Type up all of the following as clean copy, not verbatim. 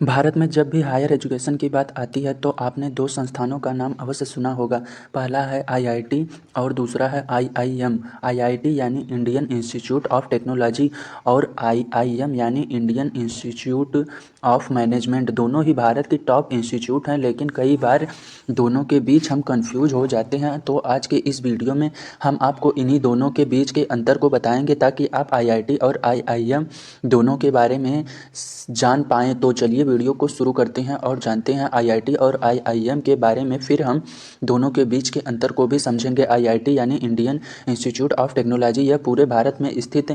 भारत में जब भी हायर एजुकेशन की बात आती है तो आपने दो संस्थानों का नाम अवश्य सुना होगा। पहला है आईआईटी और दूसरा है आईआईएम। आईआईटी यानी इंडियन इंस्टीट्यूट ऑफ टेक्नोलॉजी और आईआईएम यानी इंडियन इंस्टीट्यूट ऑफ मैनेजमेंट। दोनों ही भारत की टॉप इंस्टीट्यूट हैं, लेकिन कई बार दोनों के बीच हम कंफ्यूज हो जाते हैं। तो आज के इस वीडियो में हम आपको इन्हीं दोनों के बीच के अंतर को बताएंगे ताकि आप आईआईटी और आईआईएम दोनों के बारे में जान पाएँ। तो चलिए वीडियो को शुरू करते हैं और जानते हैं आईआईटी और आईआईएम के बारे में। फिर हम दोनों के बीच के अंतर को भी समझेंगे। आईआईटी यानी इंडियन इंस्टीट्यूट ऑफ टेक्नोलॉजी, यह पूरे भारत में स्थित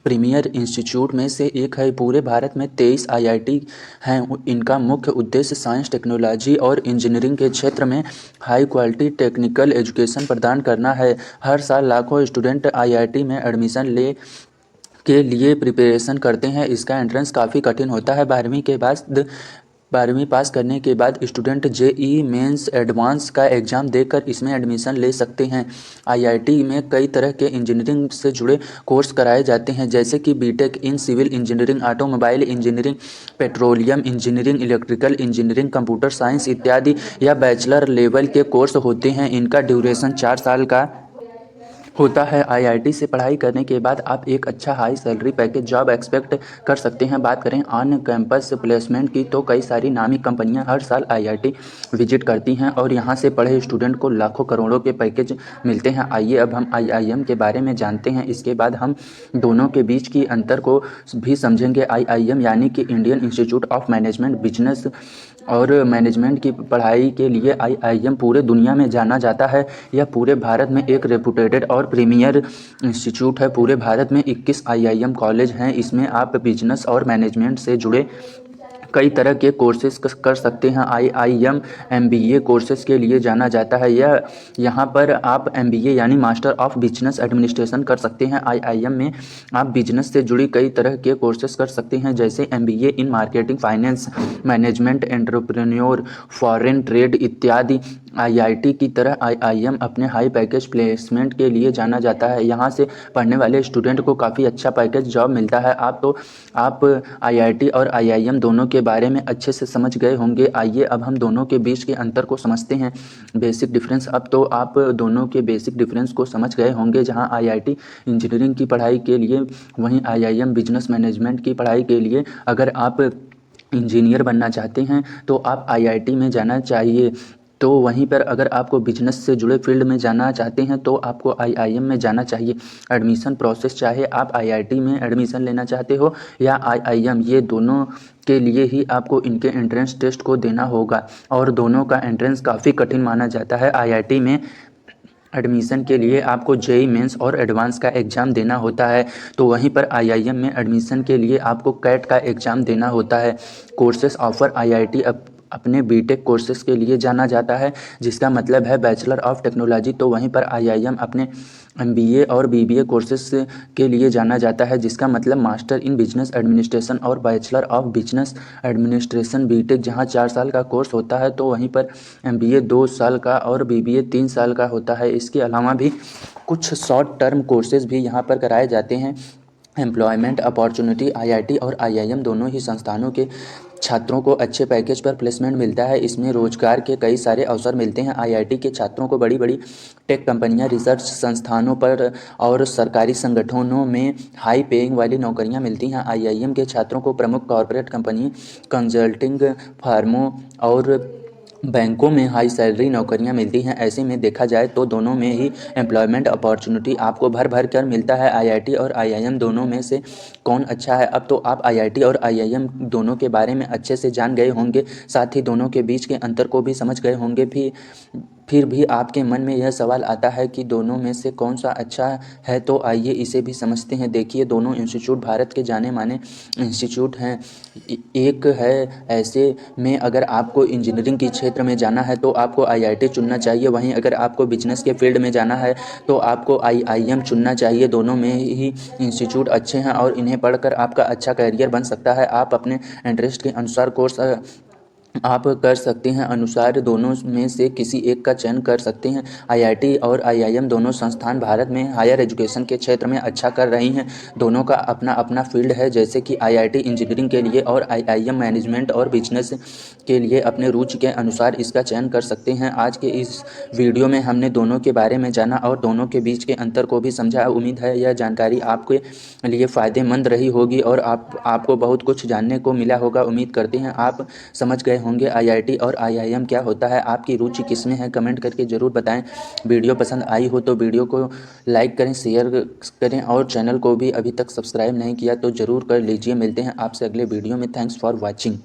प्रीमियर इंस्टीट्यूट में से एक है। पूरे भारत में 23 आईआईटी हैं। इनका मुख्य उद्देश्य साइंस, टेक्नोलॉजी और इंजीनियरिंग के क्षेत्र में हाई क्वालिटी टेक्निकल एजुकेशन प्रदान करना है। हर साल लाखों स्टूडेंट आईआईटी में एडमिशन ले के लिए प्रिपरेशन करते हैं। इसका एंट्रेंस काफ़ी कठिन होता है। 12वीं पास करने के बाद स्टूडेंट जेईई मेंस एडवांस का एग्ज़ाम देकर इसमें एडमिशन ले सकते हैं। आईआईटी में कई तरह के इंजीनियरिंग से जुड़े कोर्स कराए जाते हैं, जैसे कि B Tech in civil engineering, automobile engineering, petroleum engineering, electrical engineering, computer science इत्यादि, या बैचलर लेवल के कोर्स होते हैं। इनका ड्यूरेशन 4 साल का होता है। आईआईटी से पढ़ाई करने के बाद आप एक अच्छा high salary package job expect कर सकते हैं। बात करें ऑन कैंपस प्लेसमेंट की, तो कई सारी नामी कंपनियां हर साल आईआईटी विजिट करती हैं और यहां से पढ़े स्टूडेंट को लाखों करोड़ों के पैकेज मिलते हैं। आइए अब हम आईआईएम के बारे में जानते हैं। इसके बाद हम दोनों के बीच की अंतर को भी समझेंगे। आईआईएम यानी कि Indian institute of management, business और मैनेजमेंट की पढ़ाई के लिए आईआईएम पूरे दुनिया में जाना जाता है। यह पूरे भारत में एक रेपुटेटेड और प्रीमियर इंस्टीट्यूट है। पूरे भारत में 21 आईआईएम कॉलेज हैं। इसमें आप बिजनेस और मैनेजमेंट से जुड़े कई तरह के कोर्सेज कर सकते हैं। आईआईएम एमबीए कोर्सेज के लिए जाना जाता है। यह यहाँ पर आप एमबीए यानी मास्टर ऑफ बिजनेस एडमिनिस्ट्रेशन कर सकते हैं। आईआईएम में आप बिजनेस से जुड़ी कई तरह के कोर्सेज कर सकते हैं, जैसे MBA in marketing, finance management, entrepreneur, foreign trade इत्यादि। आईआईटी की तरह आईआईएम अपने हाई पैकेज प्लेसमेंट के लिए जाना जाता है। यहाँ से पढ़ने वाले स्टूडेंट को काफ़ी अच्छा पैकेज जॉब मिलता है। आप आईआईटी और आईआईएम दोनों के बारे में अच्छे से समझ गए होंगे। आइए अब हम दोनों के बीच के अंतर को समझते हैं, बेसिक डिफरेंस। अब तो आप दोनों के बेसिक डिफरेंस को समझ गए होंगे। जहां आईआईटी इंजीनियरिंग की पढ़ाई के लिए, वहीं आईआईएम बिजनेस मैनेजमेंट की पढ़ाई के लिए। अगर आप इंजीनियर बनना चाहते हैं तो आप आईआईटी में जाना चाहिए। तो वहीं पर अगर आपको बिजनेस से जुड़े फील्ड में जाना चाहते हैं तो आपको आईआईएम में जाना चाहिए। एडमिशन प्रोसेस, चाहे आप आईआईटी में एडमिशन लेना चाहते हो या आईआईएम, ये दोनों के लिए ही आपको इनके एंट्रेंस टेस्ट को देना होगा और दोनों का एंट्रेंस काफ़ी कठिन माना जाता है। आईआईटी में एडमिशन के लिए आपको जेईई मेंस और एडवांस का एग्ज़ाम देना होता है, तो वहीं पर आईआईएम में एडमिशन के लिए आपको कैट का एग्ज़ाम देना होता है। कोर्सेज ऑफर, आईआईटी अपने बीटेक कोर्सेज के लिए जाना जाता है, जिसका मतलब है बैचलर ऑफ टेक्नोलॉजी। तो वहीं पर आईआईएम अपने एमबीए और बीबीए कोर्सेज के लिए जाना जाता है, जिसका मतलब मास्टर इन बिजनेस एडमिनिस्ट्रेशन और bachelor of business administration. B Tech जहां 4 साल का कोर्स होता है, तो वहीं पर एमबीए 2 साल का और बीबीए 3 साल का होता है। इसके अलावा भी कुछ शॉर्ट टर्म कोर्सेज भी यहाँ पर कराए जाते हैं। एम्प्लॉयमेंट अपॉर्चुनिटी, आईआईटी और आईआईएम दोनों ही संस्थानों के छात्रों को अच्छे पैकेज पर प्लेसमेंट मिलता है। इसमें रोजगार के कई सारे अवसर मिलते हैं। आईआईटी के छात्रों को बड़ी बड़ी टेक कंपनियां, रिसर्च संस्थानों पर और सरकारी संगठनों में हाई पेइंग वाली नौकरियां मिलती हैं। आईआईएम के छात्रों को प्रमुख कॉरपोरेट कंपनी, कंसल्टिंग फर्मों और बैंकों में हाई सैलरी नौकरियां मिलती हैं। ऐसे में देखा जाए तो दोनों में ही एम्प्लॉयमेंट अपॉर्चुनिटी आपको भर भर कर मिलता है। आईआईटी और आईआईएम दोनों में से कौन अच्छा है? अब तो आप आईआईटी और आईआईएम दोनों के बारे में अच्छे से जान गए होंगे, साथ ही दोनों के बीच के अंतर को भी समझ गए होंगे। फिर भी आपके मन में यह सवाल आता है कि दोनों में से कौन सा अच्छा है, तो आइए इसे भी समझते हैं। देखिए, दोनों इंस्टीट्यूट भारत के जाने माने इंस्टीट्यूट हैं। एक है ऐसे में अगर आपको इंजीनियरिंग के क्षेत्र में जाना है तो आपको आईआईटी चुनना चाहिए, वहीं अगर आपको बिजनेस के फील्ड में जाना है तो आपको आईआईएम चुनना चाहिए। दोनों में ही इंस्टीट्यूट अच्छे हैं और इन्हें पढ़कर आपका अच्छा करियर बन सकता है। आप अपने इंटरेस्ट के अनुसार कोर्स आप कर सकते हैं अनुसार दोनों में से किसी एक का चयन कर सकते हैं। आईआईटी और आईआईएम दोनों संस्थान भारत में हायर एजुकेशन के क्षेत्र में अच्छा कर रही हैं। दोनों का अपना अपना फील्ड है, जैसे कि आईआईटी इंजीनियरिंग के लिए और आईआईएम मैनेजमेंट और बिजनेस के लिए अपने रुचि के अनुसार इसका चयन कर सकते हैं। आज के इस वीडियो में हमने दोनों के बारे में जाना और दोनों के बीच के अंतर को भी समझा। उम्मीद है यह जानकारी आपके लिए फ़ायदेमंद रही होगी और आपको बहुत कुछ जानने को मिला होगा। उम्मीद करते हैं आप समझ गए होंगे आईआईटी और आईआईएम क्या होता है। आपकी रुचि किसमें है कमेंट करके ज़रूर बताएं। वीडियो पसंद आई हो तो वीडियो को लाइक करें, शेयर करें और चैनल को भी अभी तक सब्सक्राइब नहीं किया तो ज़रूर कर लीजिए। मिलते हैं आपसे अगले वीडियो में। Thanks for watching.